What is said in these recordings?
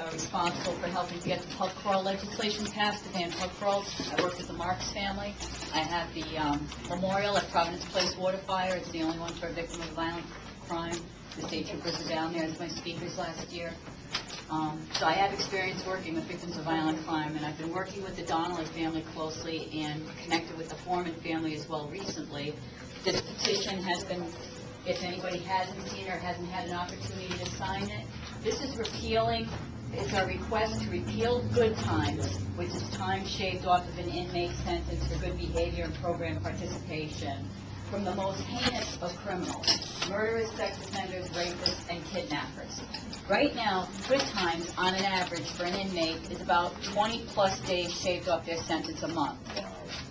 was responsible for helping to get the pub crawl legislation passed, the ban pub crawls. I worked with the Marks family. I have the memorial at Providence Place water fire. It's the only one for a victim of violent crime. The state troopers are down there as my speakers last year. So I have experience working with victims of violent crime, and I've been working with the Donnelly family closely and connected with the Foreman family as well recently. This petition has been, if anybody hasn't seen or hasn't had an opportunity to sign it, this is repealing, it's our request to repeal good times, which is time shaved off of an inmate sentence for good behavior and program participation, from the most heinous of criminals, murderers, sex offenders, rapists, and kidnappers. Right now, good times, on an average, for an inmate is about 20-plus days shaved off their sentence a month.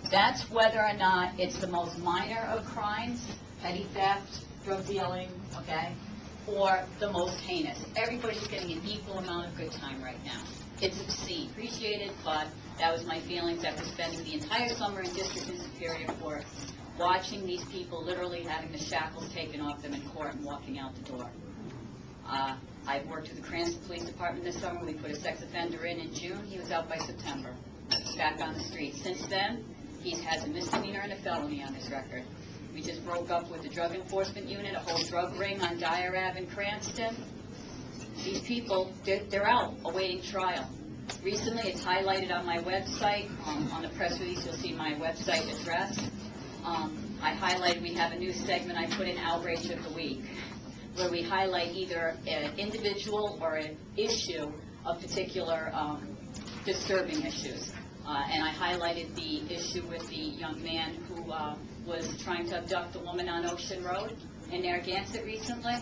That's whether or not it's the most minor of crimes, petty theft, drug dealing, okay, or the most heinous. Everybody's getting an equal amount of good time right now. It's obscene. Appreciated, but that was my feelings after spending the entire summer in District and Superior Court, watching these people literally having the shackles taken off them in court and walking out the door. I've worked with the Cranston Police Department this summer. We put a sex offender in June. He was out by September, back on the street. Since then, he has a misdemeanor and a felony on his record. We just broke up with the Drug Enforcement Unit, a whole drug ring on Dyer Ave in Cranston. These people, they're out awaiting trial. Recently, it's highlighted on my website. On the press release, you'll see my website address. I highlighted, we have a new segment I put in Outrage of the Week, where we highlight either an individual or an issue of particular disturbing issues. And I highlighted the issue with the young man who was trying to abduct a woman on Ocean Road in Narragansett recently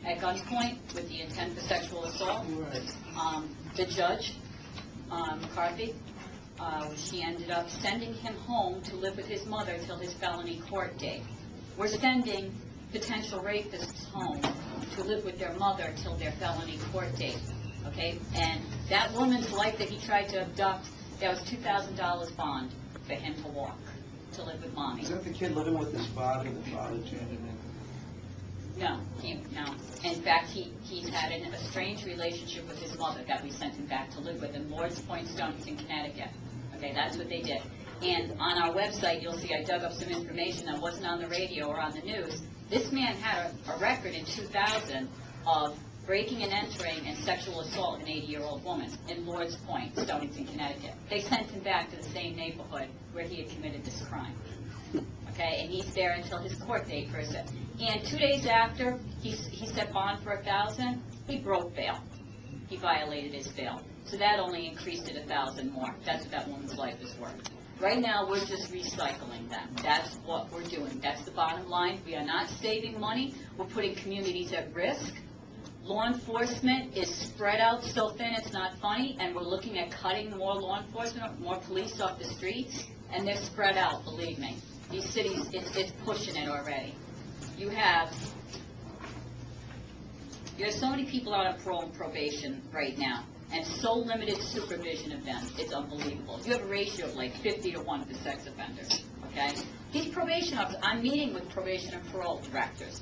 at gunpoint with the intent for sexual assault. The judge, McCarthy, she ended up sending him home to live with his mother till his felony court date. We're sending potential rapists home to live with their mother till their felony court date, okay? And that woman's life that he tried to abduct, there was $2,000 bond for him to walk, to live with mommy. Is that the kid living with his father and the father turned him in? No, no. In fact, he's had a strange relationship with his mother that we sent him back to live with in Lords Point, Stonington, Connecticut. Okay, that's what they did. And on our website, you'll see I dug up some information that wasn't on the radio or on the news. This man had a record in 2000 of breaking and entering and sexual assault of an 80-year-old woman in Lords Point, Stonington, Connecticut. They sent him back to the same neighborhood where he had committed this crime. Okay, and he's there until his court date for it. And 2 days after he set bond for $1,000, he broke bail. He violated his bail. So that only increased it $1,000 more. That's what that woman's life is worth. Right now, we're just recycling them. That's what we're doing. That's the bottom line. We are not saving money. We're putting communities at risk. Law enforcement is spread out so thin it's not funny, and we're looking at cutting more law enforcement, more police off the streets, and they're spread out, believe me. These cities, it's pushing it already. There's so many people out on parole and probation right now, and so limited supervision of them, it's unbelievable. You have a ratio of like 50 to 1 for sex offenders, okay? These probation officers, I'm meeting with probation and parole directors,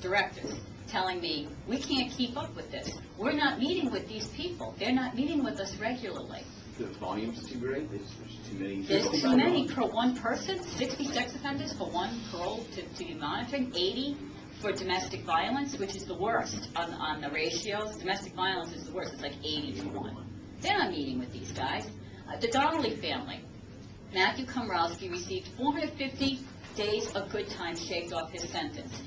telling me, we can't keep up with this. We're not meeting with these people. They're not meeting with us regularly. The volume's too great? There's too many. There's too many per one person, 60 sex offenders for one parole to be monitoring, 80 for domestic violence, which is the worst on the ratios. Domestic violence is the worst. It's like 80 to 1. They're not meeting with these guys. The Donnelly family, Matthew Komrowski received 450 days of good time shaved off his sentence.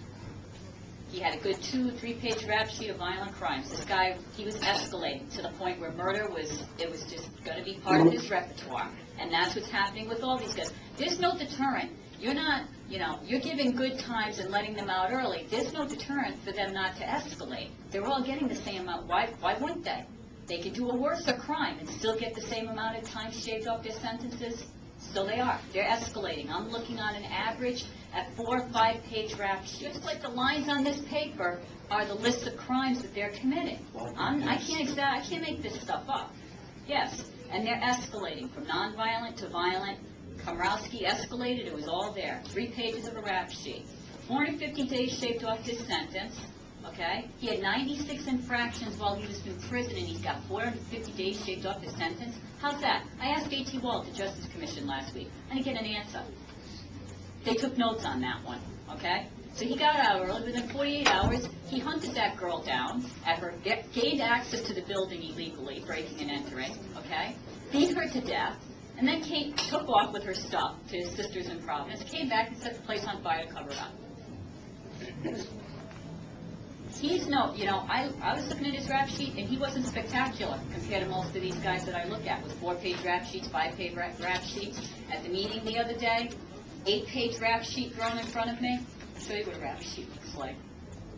He had a good 2- or 3-page rap sheet of violent crimes. This guy, he was escalating to the point where murder was just going to be part of his repertoire. And that's what's happening with all these guys. There's no deterrent. You're not, you're giving good times and letting them out early. There's no deterrent for them not to escalate. They're all getting the same amount. Why wouldn't they? They could do a worse crime and still get the same amount of time shaved off their sentences. Still they are. They're escalating. I'm looking on an average at 4- or 5-page rap sheets. Just like the lines on this paper are the list of crimes that they're committing. I can't make this stuff up. Yes, and they're escalating from nonviolent to violent. Komrowski escalated. It was all there. 3 pages of a rap sheet. 450 days shaved off his sentence. okay? He had 96 infractions while he was in prison, and he's got 450 days shaved off his sentence. How's that? I asked A.T. Wall at the Justice Commission last week. I didn't get an answer. They took notes on that one, okay? So he got out early. Within 48 hours, he hunted that girl down at her, gained access to the building illegally, breaking and entering, okay? Beat her to death, and then took off with her stuff to his sisters in Providence, came back and set the place on fire to cover it up. He's I was looking at his rap sheet, and he wasn't spectacular compared to most of these guys that I look at with 4-page rap sheets, 5-page rap sheets. At the meeting the other day, 8-page rap sheet thrown in front of me. I'll show you what a rap sheet looks like.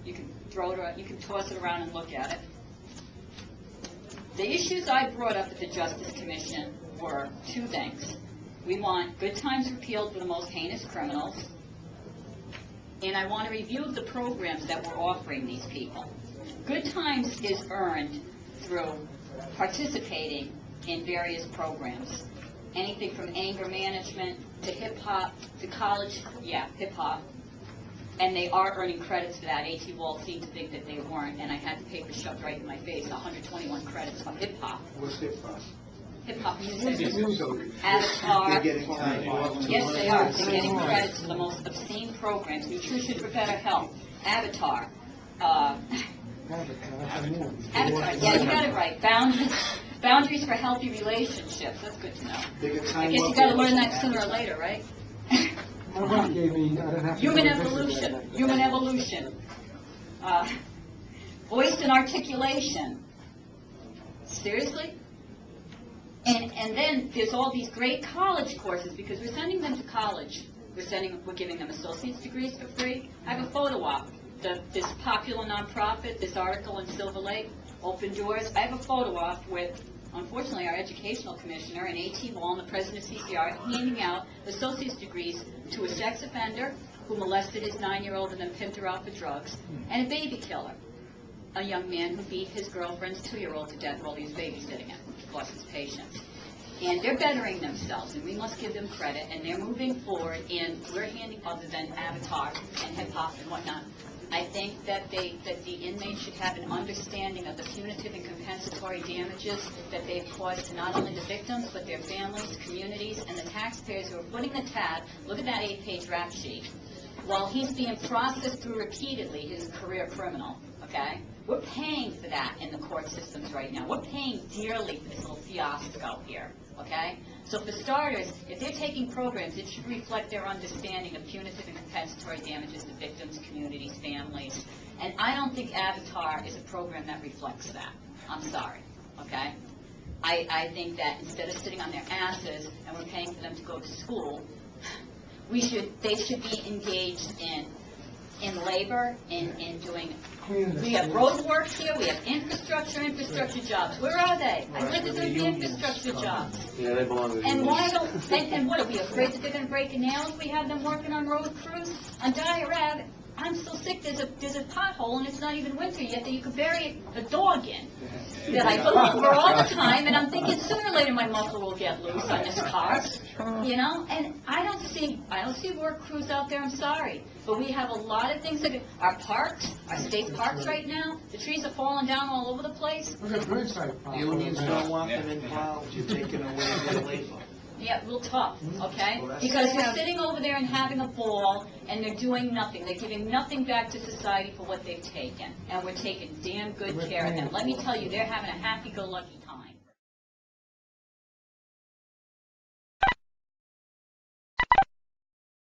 You can throw it around, you can toss it around and look at it. The issues I brought up at the Justice Commission were 2 things. We want good times repealed for the most heinous criminals, and I want a review of the programs that we're offering these people. Good times is earned through participating in various programs. Anything from anger management to hip-hop to college, hip-hop. And they are earning credits for that. A.T. Wall seemed to think that they weren't, and I had the paper shoved right in my face, 121 credits for hip-hop. What's hip-hop? Hip-hop music. Avatar. They're getting time off. Yes, they are. They're getting credits for the most obscene programs. Nutrition for Better Health. Avatar. Avatar. Yeah, you got it right. Boundaries for healthy relationships. That's good to know. I guess you got to learn that sooner or later, right? Human evolution. Human evolution. Voice and articulation. Seriously? And then there's all these great college courses because we're sending them to college. We're giving them associate's degrees for free. I have a photo op. This popular nonprofit, this article in Silver Lake, Open Doors. I have a photo op with, unfortunately, our educational commissioner and A.T. Wall and the president of CCR handing out associate's degrees to a sex offender who molested his 9-year-old and then pimped her out for drugs, and a baby killer, a young man who beat his girlfriend's 2-year-old to death while he was babysitting him, which cost his patience. And they're bettering themselves, and we must give them credit, and they're moving forward, and we're handing, other than Avatar and hip-hop and whatnot, I think that the inmates should have an understanding of the punitive and compensatory damages that they've caused to not only the victims, but their families, communities, and the taxpayers who are footing the tab. Look at that 8-page rap sheet. While he's being processed through repeatedly, his career criminal, okay? We're paying for that in the court systems right now. We're paying dearly for this little fiasco here, okay? So for starters, if they're taking programs, it should reflect their understanding of punitive and compensatory damages to victims, communities, families. And I don't think Avatar is a program that reflects that. I'm sorry, okay? I think that instead of sitting on their asses and we're paying for them to go to school, they should be engaged in labor, in doing, we have road work here, we have infrastructure jobs. Where are they? I heard that there would be infrastructure jobs. Yeah, they belong to the And unions. why don't, and what, are we afraid that they're going to break a nail if we have them working on road crews? On Dyer Ave, I'm so sick, there's a pothole and it's not even winter yet that you could bury a dog in. That I go over all the time, and I'm thinking sooner or later my muffler will get loose on this car, you know. And I don't see work crews out there. I'm sorry, but we have a lot of things that our parks, our state parks right now. The trees are falling down all over the place. Unions don't want them involved. You're taking away their labor. Yeah, real tough, okay? Well, that's- Because they're sitting over there and having a ball, and they're doing nothing. They're giving nothing back to society for what they've taken. And we're taking damn good care of them. Let me tell you, they're having a happy-go-lucky time.